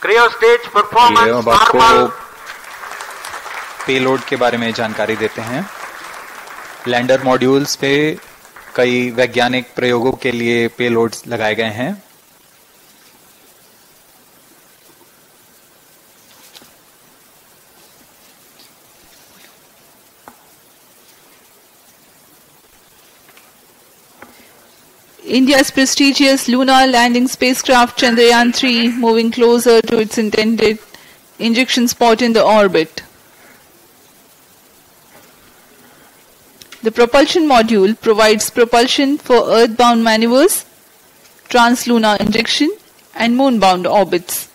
क्रियोस्टेज performance अब आपको payload के बारे में जानकारी देते हैं। लैंडर मॉड्यूल्स पे कई वैज्ञानिक प्रयोगों के लिए पेलोड्स लगाए गए हैं। India's prestigious lunar landing spacecraft Chandrayaan 3 moving closer to its intended injection spot in the orbit. The propulsion module provides propulsion for earthbound maneuvers, translunar injection, and moonbound orbits.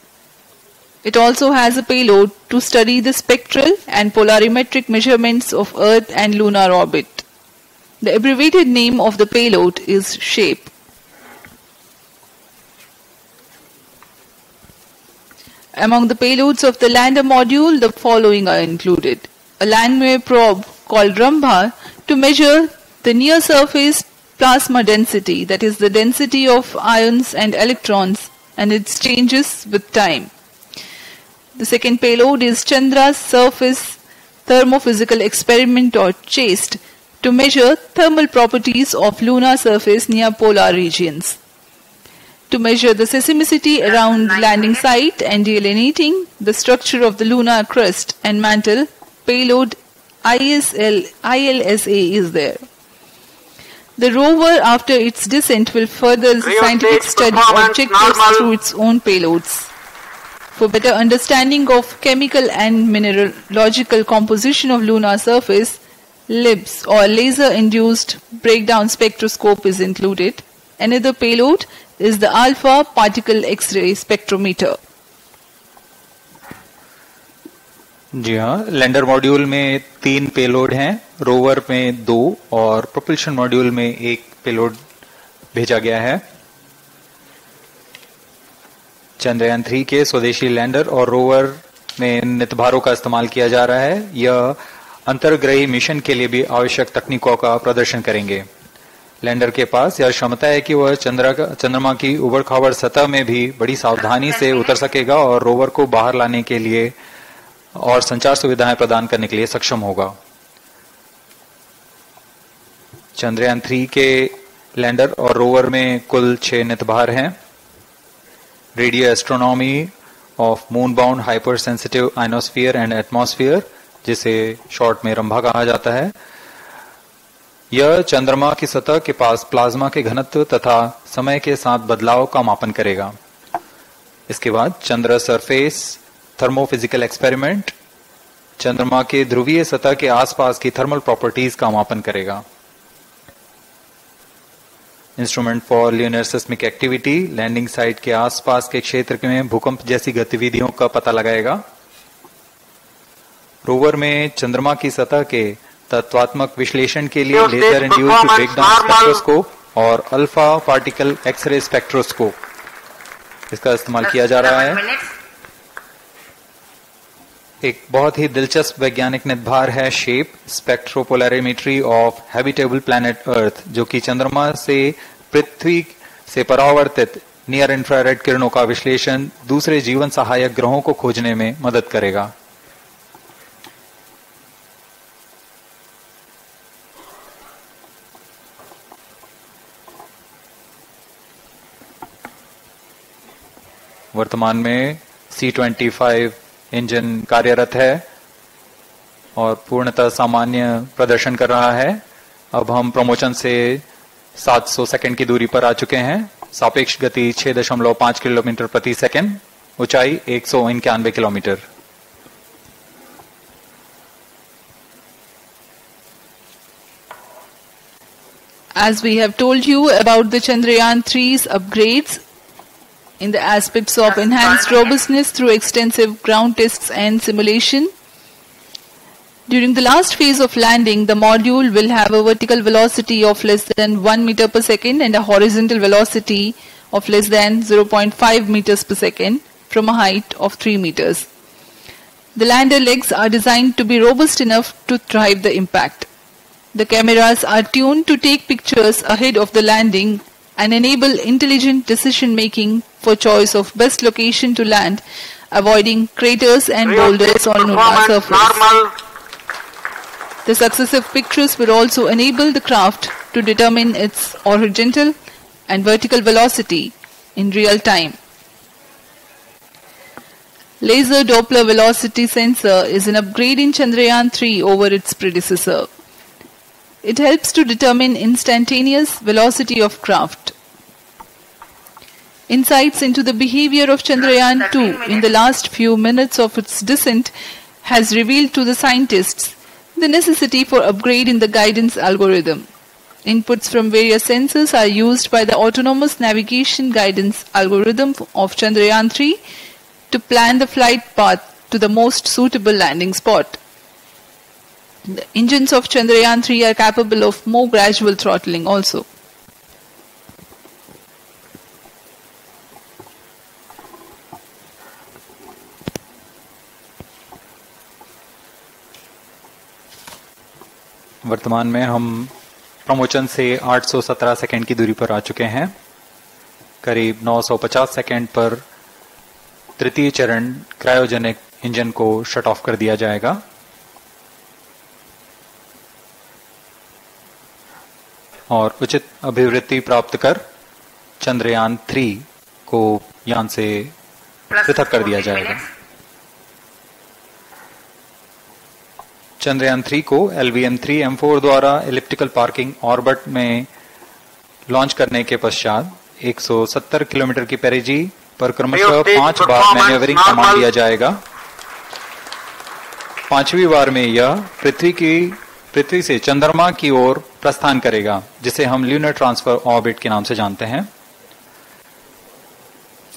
It also has a payload to study the spectral and polarimetric measurements of Earth and lunar orbit. The abbreviated name of the payload is SHAPE. Among the payloads of the lander module, the following are included. A landwehr probe called Rambha to measure the near-surface plasma density, that is the density of ions and electrons, and its changes with time. The second payload is Chandra's Surface Thermophysical Experiment, or CHASTE, to measure thermal properties of lunar surface near polar regions. To measure the seismicity around landing site and delineating the structure of the lunar crust and mantle, payload ILSA is there. The rover, after its descent, will further the scientific study objectives through its own payloads. For better understanding of chemical and mineralogical composition of lunar surface, LIBS or laser-induced breakdown spectroscope is included. Another payload is the alpha particle X-ray spectrometer. जी हाँ, lander module में 3 payload हैं, rover में 2 और propulsion module में 1 payload भेजा गया है। चंद्रयान 3 के स्वदेशी लैंडर और रोवर में नितभारों का इस्तेमाल किया जा रहा है। यह अंतर्ग्रही मिशन के लिए भी आवश्यक तकनीकों का प्रदर्शन करेंगे। लैंडर के पास यह क्षमता है कि वह चंद्रमा की उबड़-खाबड़ सतह में भी बड़ी सावधानी से उतर सकेगा और रोवर को बाहर लाने के लिए और संचार सुविधाएं प्रदान करने के लिए सक्षम होगा। चंद्रयान 3 के लैंडर और रोवर में कुल 6 नितभार हैं। Radio astronomy of moon bound hyper sensitive ionosphere and atmosphere, जिसे शॉर्ट में रंभा कहा जाता है, यह चंद्रमा की सतह के पास प्लाज्मा के घनत्व तथा समय के साथ बदलाव का मापन करेगा। इसके बाद चंद्र सरफेस थर्मोफिजिकल एक्सपेरिमेंट चंद्रमा के ध्रुवीय सतह के आसपास की थर्मल प्रॉपर्टीज का मापन करेगा। Instrument for linear seismic activity landing site के आसपास के क्षेत्र में भूकंप जैसी गतिविधियों का पता लगाएगा। रोवर में चंद्रमा की सतह के तत्वात्मक विश्लेषण के लिए लेजर इंड्यूस्ड ब्रेकडाउन स्पेक्ट्रोस्कोप और अल्फा पार्टिकल एक्सरे स्पेक्ट्रोस्कोप इसका इस्तेमाल किया जा रहा है। एक बहुत ही दिलचस्प वैज्ञानिक नितभार है shape स्पेक्ट्रोपोलैरिमेट्री of habitable planet earth, जो कि चंद्रमा से पृथ्वी से परावर्तित नियर इंफ्रारेड किरणों का विश्लेषण दूसरे जीवन सहायक ग्रहों को खोजने में मदद करेगा। वर्तमान में C-25 इंजन कार्यरत है और पूर्णतः सामान्य प्रदर्शन कर रहा है। अब हम प्रमोशन से 700 सेकंड की दूरी पर आ चुके हैं। सापेक्ष गति 6.5 किलोमीटर प्रति सेकंड, ऊंचाई 191 kilometre. As we have told you about the Chandrayaan 3's upgrades in the aspects of enhanced robustness through extensive ground tests and simulation. During the last phase of landing, the module will have a vertical velocity of less than 1 meter per second and a horizontal velocity of less than 0.5 meters per second from a height of 3 meters. The lander legs are designed to be robust enough to thrive the impact. The cameras are tuned to take pictures ahead of the landing and enable intelligent decision making for choice of best location to land avoiding craters and boulders on lunar surface. The successive pictures will also enable the craft to determine its horizontal and vertical velocity in real time. Laser Doppler velocity sensor is an upgrade in Chandrayaan 3 over its predecessor. It helps to determine instantaneous velocity of craft. Insights into the behavior of Chandrayaan 2 in the last few minutes of its descent has revealed to the scientists the necessity for upgrade in the guidance algorithm. Inputs from various sensors are used by the autonomous navigation guidance algorithm of Chandrayaan 3 to plan the flight path to the most suitable landing spot. The engines of Chandrayaan 3 are capable of more gradual throttling also. वर्तमान में हम promotion से 817 second की दूरी पर आ चुके हैं। करीब 950 सेकंड पर तृतीय चरण क्रायोजेनिक इंजन को शट ऑफ कर दिया जाएगा और उचित अभिवृद्धि प्राप्त कर चंद्रयान 3 को यान से पृथक कर दिया जाएगा। चंद्रयान 3 को LVM-3M4 द्वारा एलिप्टिकल पार्किंग ऑर्बिट में लॉन्च करने के पश्चात 170 किलोमीटर की पेरिजी पर क्रमशः 5 बार मैन्यूवरिंग कमांड दिया जाएगा। 5वीं बार में यह पृथ्वी से चंद्रमा की ओर प्रस्थान करेगा, जिसे हम ल्यूनर ट्रांसफर ऑर्बिट के नाम से जानते हैं।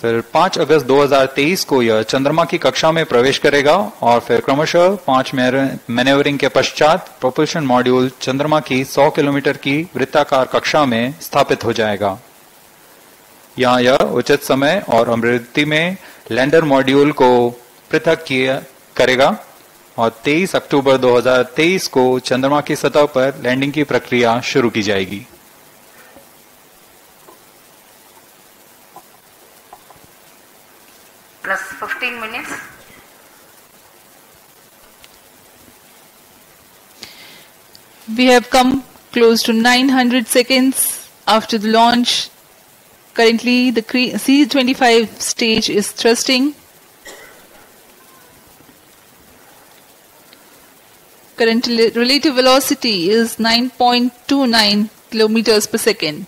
फिर 5 अगस्त 2023 को यह चंद्रमा की कक्षा में प्रवेश करेगा और फिर क्रमशः 5 मैन्यूवरिंग के पश्चात प्रोपल्शन मॉड्यूल चंद्रमा की 100 किलोमीटर की वृत्ताकार कक्षा में स्थापित हो जाएगा। यहां यह उचित समय और अभिवृद्धि में लैंडर मॉड्यूल को पृथक करेगा और 23 अक्टूबर 2023 को चंद्रमा की सतह पर लैंडिंग की प्रक्रिया शुरू की जाएगी। Plus 15 minutes. We have come close to 900 seconds after the launch. Currently, the C-25 stage is thrusting. Current relative velocity is 9.29 kilometers per second.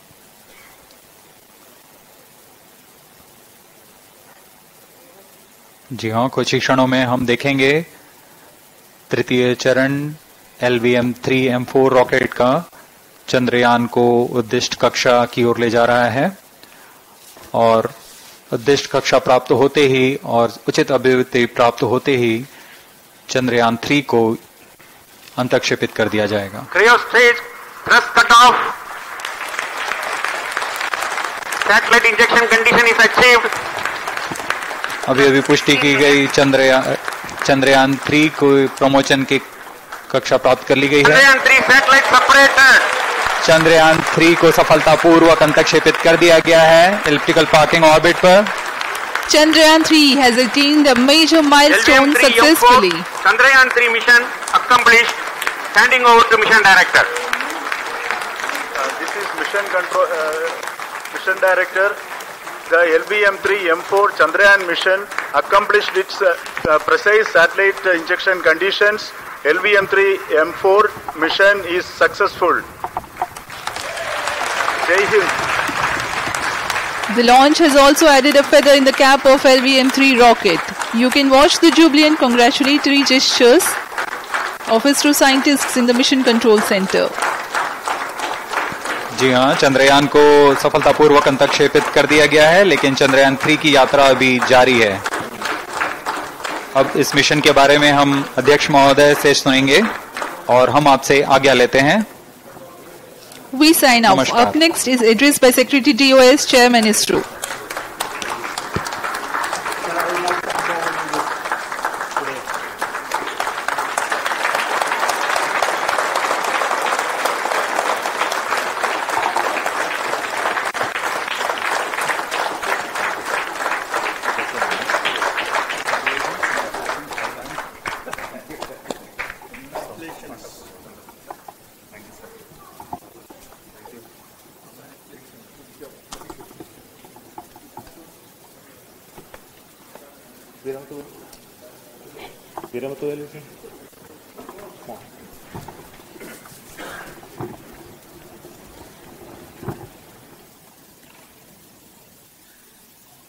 जी हाँ, कुछ ही क्षणों में हम देखेंगे तृतीय चरण LVM-3M4 रॉकेट का चंद्रयान को उद्दिष्ट कक्षा की ओर ले जा रहा है और उद्दिष्ट कक्षा प्राप्त होते ही और उचित अभिवृद्धि प्राप्त होते ही चंद्रयान 3 को अंतक्षेपित कर दिया जाएगा। Cryo stage thrust cut off. Satellite injection condition is achieved. अभी अभी पुष्टि की गई चंद्रयान 3 को प्रमोशन की कक्षा प्राप्त कर ली गई है। चंद्रयान 3 को सफलतापूर्वक अंतक्षेपित कर दिया गया है एलिप्टिकल पार्किंग ऑर्बिट पर। Chandrayaan 3 has attained a major milestone successfully. Chandrayaan 3 mission accomplished. Handing over to mission director. This is mission director. The LVM-3M4 Chandrayaan mission accomplished its precise satellite injection conditions. LVM-3M4 mission is successful. Jai Hind. The launch has also added a feather in the cap of LVM-3 rocket. You can watch the jubilant congratulatory gestures of ISRO scientists in the Mission Control Center. जी हाँ, चंद्रयान को सफलतापूर्वक अंतक्षेपित कर दिया गया है, लेकिन चंद्रयान 3 की यात्रा अभी जारी है। अब इस मिशन के बारे में हम अध्यक्ष महोदय से सुनेंगे और हम आपसे आज्ञा लेते हैं। We sign off. Up next is address by Secretary DOS, Chairman ISRO.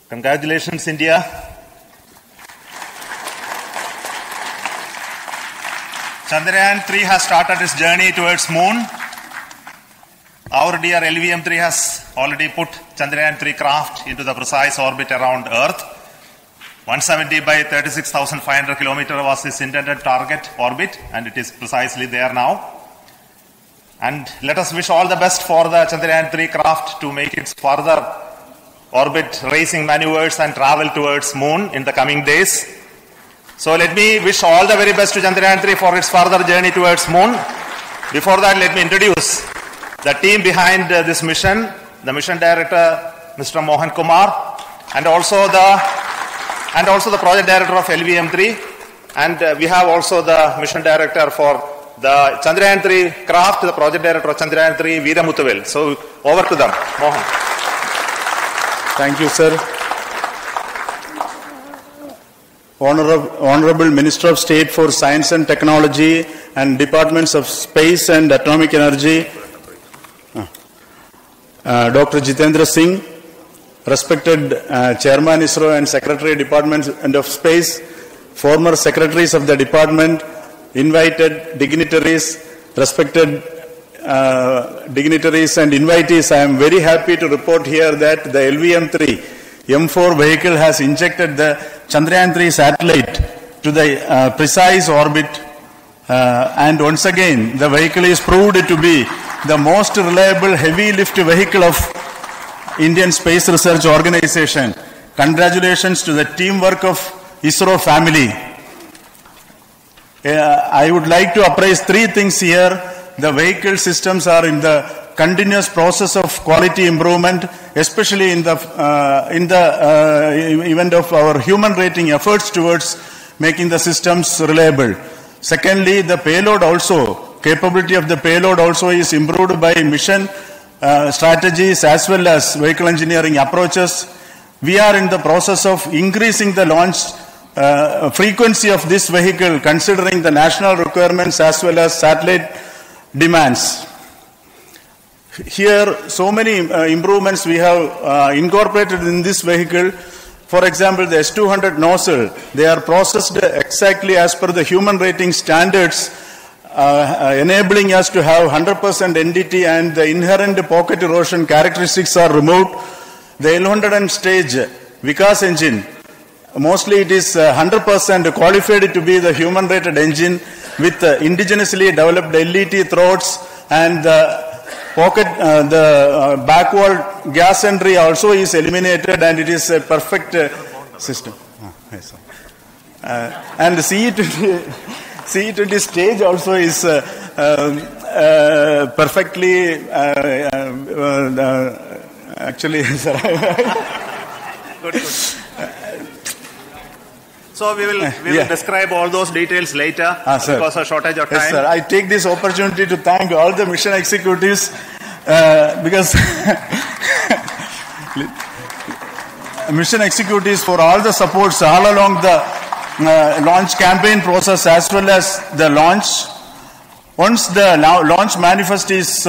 Congratulations, India. Chandrayaan 3 has started its journey towards moon. Our dear LVM-3 has already put Chandrayaan 3 craft into the precise orbit around Earth. 170 by 36,500 kilometers was its intended target orbit, and it is precisely there now. And let us wish all the best for the Chandrayaan 3 craft to make its further orbit racing maneuvers and travel towards moon in the coming days. So let me wish all the very best to Chandrayaan 3 for its further journey towards moon. Before that, let me introduce the team behind this mission, the mission director, Mr. Mohan Kumar, and also the project director of LVM-3, and we have also the mission director for the Chandrayaan 3 craft, the project director of Chandrayaan 3, Veera Muthuvel. So over to them, Mohan. Thank you, sir. Honorable Minister of State for Science and Technology and Departments of Space and Atomic Energy, Dr. Jitendra Singh, respected Chairman ISRO and Secretary Department of Space, former Secretaries of the Department, invited dignitaries, respected dignitaries and invitees, I am very happy to report here that the LVM-3 M4 vehicle has injected the Chandrayaan 3 satellite to the precise orbit, and once again the vehicle is proved to be the most reliable heavy lift vehicle of Indian Space Research Organization. Congratulations to the teamwork of ISRO family. I would like to appraise three things here. The vehicle systems are in the continuous process of quality improvement, especially in the event of our human rating efforts towards making the systems reliable. Secondly, the payload also, capability of the payload also is improved by mission strategies as well as vehicle engineering approaches. We are in the process of increasing the launch frequency of this vehicle considering the national requirements as well as satellite demands. Here, so many improvements we have incorporated in this vehicle. For example, the S200 nozzle, they are processed exactly as per the human rating standards, enabling us to have 100% NDT, and the inherent pocket erosion characteristics are removed. The L100 stage Vikas engine, mostly it is 100% qualified to be the human rated engine with indigenously developed LET throats, and the pocket, the backward gas entry also is eliminated, and it is a perfect system. And the CE20 stage also is perfectly actually, Good. So we will describe all those details later because of shortage of time. Yes, sir. I take this opportunity to thank all the mission executives because mission executives for all the supports all along the launch campaign process as well as the launch. Once the launch manifest is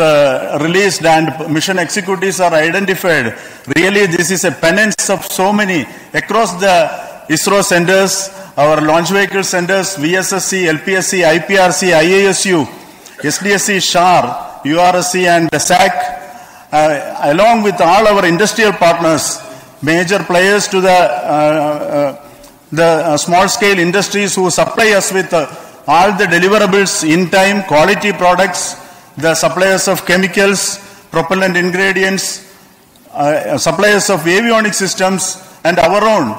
released and mission executives are identified, really this is a penance of so many across the ISRO centers, our launch vehicle centers, VSSC, LPSC, IPRC, IASU, SDSC, SHAR, URSC and SAC, along with all our industrial partners, major players to the small scale industries who supply us with all the deliverables in time, quality products, the suppliers of chemicals, propellant ingredients, suppliers of avionics systems, and our own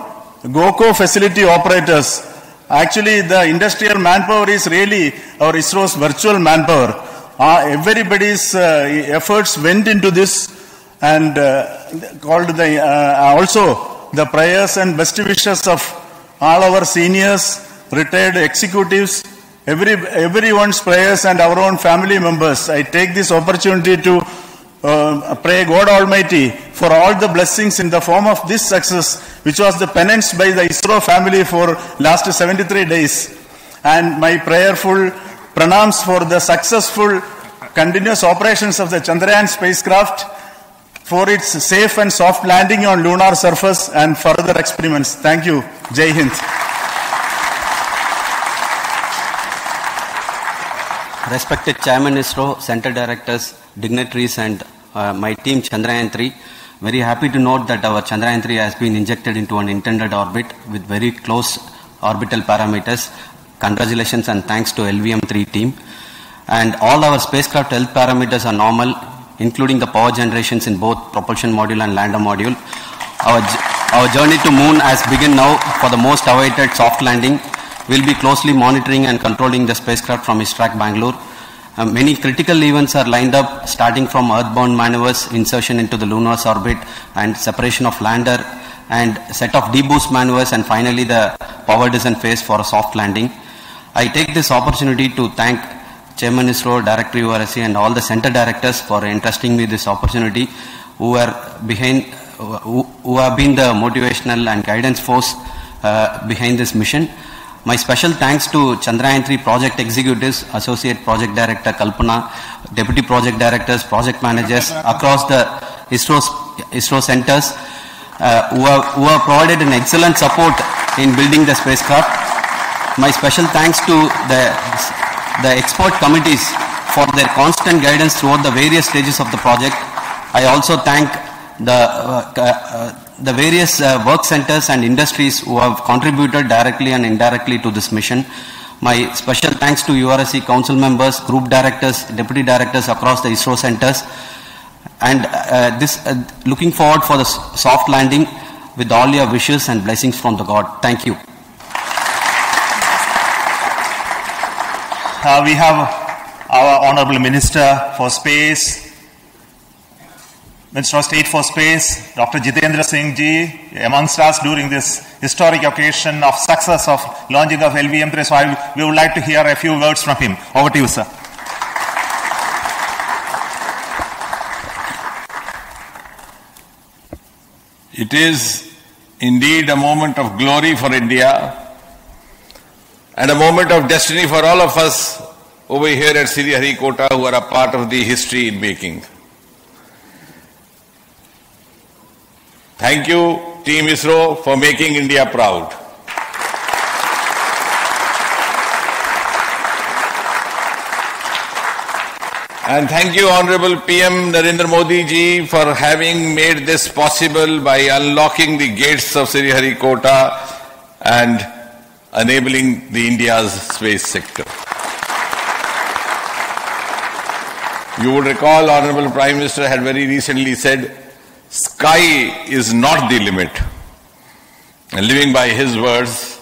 GOCO facility operators. Actually, the industrial manpower is really our ISRO's virtual manpower. Everybody's efforts went into this, and called the also the prayers and best wishes of all our seniors, retired executives, everyone's prayers and our own family members. I take this opportunity to pray God Almighty for all the blessings in the form of this success, which was the penance by the ISRO family for last 73 days. And my prayerful pranams for the successful continuous operations of the Chandrayaan spacecraft, for its safe and soft landing on lunar surface and further experiments. Thank you. Jai Hind. Respected Chairman ISRO, Center Directors, dignitaries and my team Chandrayaan 3, very happy to note that our Chandrayaan 3 has been injected into an intended orbit with very close orbital parameters. Congratulations and thanks to LVM3 team. And all our spacecraft health parameters are normal, including the power generations in both propulsion module and lander module. Our journey to moon has begun now for the most awaited soft landing. We'll be closely monitoring and controlling the spacecraft from ISRO Bangalore. Many critical events are lined up, starting from earthbound maneuvers, insertion into the lunar orbit, and separation of lander, and set of deboost maneuvers, and finally the power descent phase for a soft landing. I take this opportunity to thank Chairman ISRO, Director URSC, and all the center directors for entrusting me this opportunity, who have been the motivational and guidance force behind this mission. My special thanks to Chandrayaan 3 project executives, Associate Project Director Kalpana, Deputy Project Directors, Project Managers across the ISRO centers who have provided an excellent support in building the spacecraft. My special thanks to the expert committees for their constant guidance throughout the various stages of the project. I also thank the various work centers and industries who have contributed directly and indirectly to this mission. My special thanks to URSC council members, group directors, deputy directors across the ISRO centers, and looking forward for the soft landing with all your wishes and blessings from the God. Thank you. We have our Honorable Minister for Space, Minister of State for Space, Dr. Jitendra Singh ji, amongst us during this historic occasion of success of launching of LVM3. So we would like to hear a few words from him. Over to you, sir. It is indeed a moment of glory for India and a moment of destiny for all of us over here at Sriharikota who are a part of the history in making. Thank you, Team ISRO, for making India proud. And thank you, Honorable PM Narendra Modi ji, for having made this possible by unlocking the gates of Sriharikota and enabling the India's space sector. You would recall, Honorable Prime Minister had very recently said, sky is not the limit. And living by his words,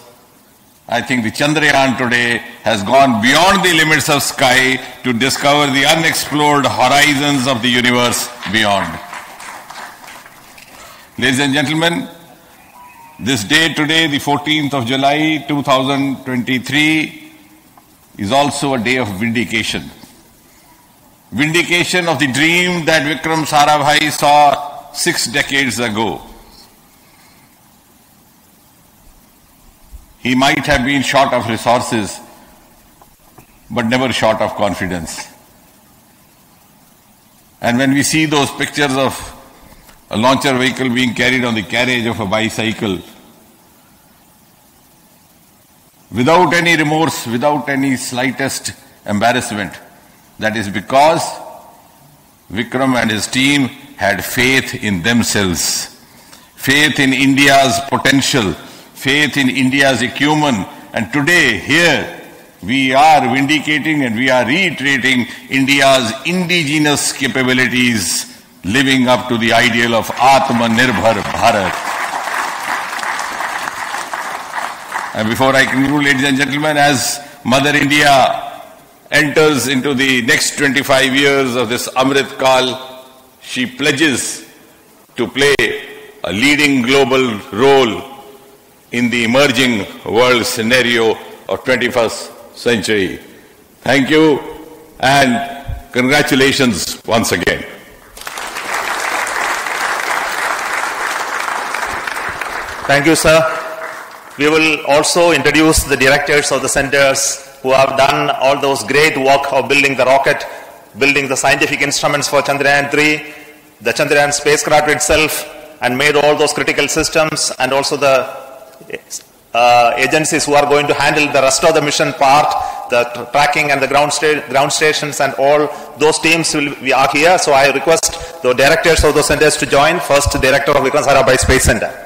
I think the Chandrayaan today has gone beyond the limits of sky to discover the unexplored horizons of the universe beyond. Ladies and gentlemen, this day today, the 14th of July 2023, is also a day of vindication. Vindication of the dream that Vikram Sarabhai saw 6 decades ago. He might have been short of resources, but never short of confidence. And when we see those pictures of a launcher vehicle being carried on the carriage of a bicycle, without any remorse, without any slightest embarrassment, that is because Vikram and his team had faith in themselves, faith in India's potential, faith in India's acumen. And today, here, we are vindicating and we are reiterating India's indigenous capabilities, living up to the ideal of Atmanirbhar Bharat. And before I conclude, ladies and gentlemen, as Mother India enters into the next 25 years of this Amrit Kal, she pledges to play a leading global role in the emerging world scenario of 21st century. Thank you and congratulations once again. Thank you, sir. We will also introduce the directors of the centers who have done all those great work of building the rocket, building the scientific instruments for Chandrayaan 3, the Chandrayaan spacecraft itself, and made all those critical systems, and also the agencies who are going to handle the rest of the mission part, the tracking and the ground stations, and all those teams are here. So I request the directors of those centers to join. First, Director of Vikram Sarabhai Space Center.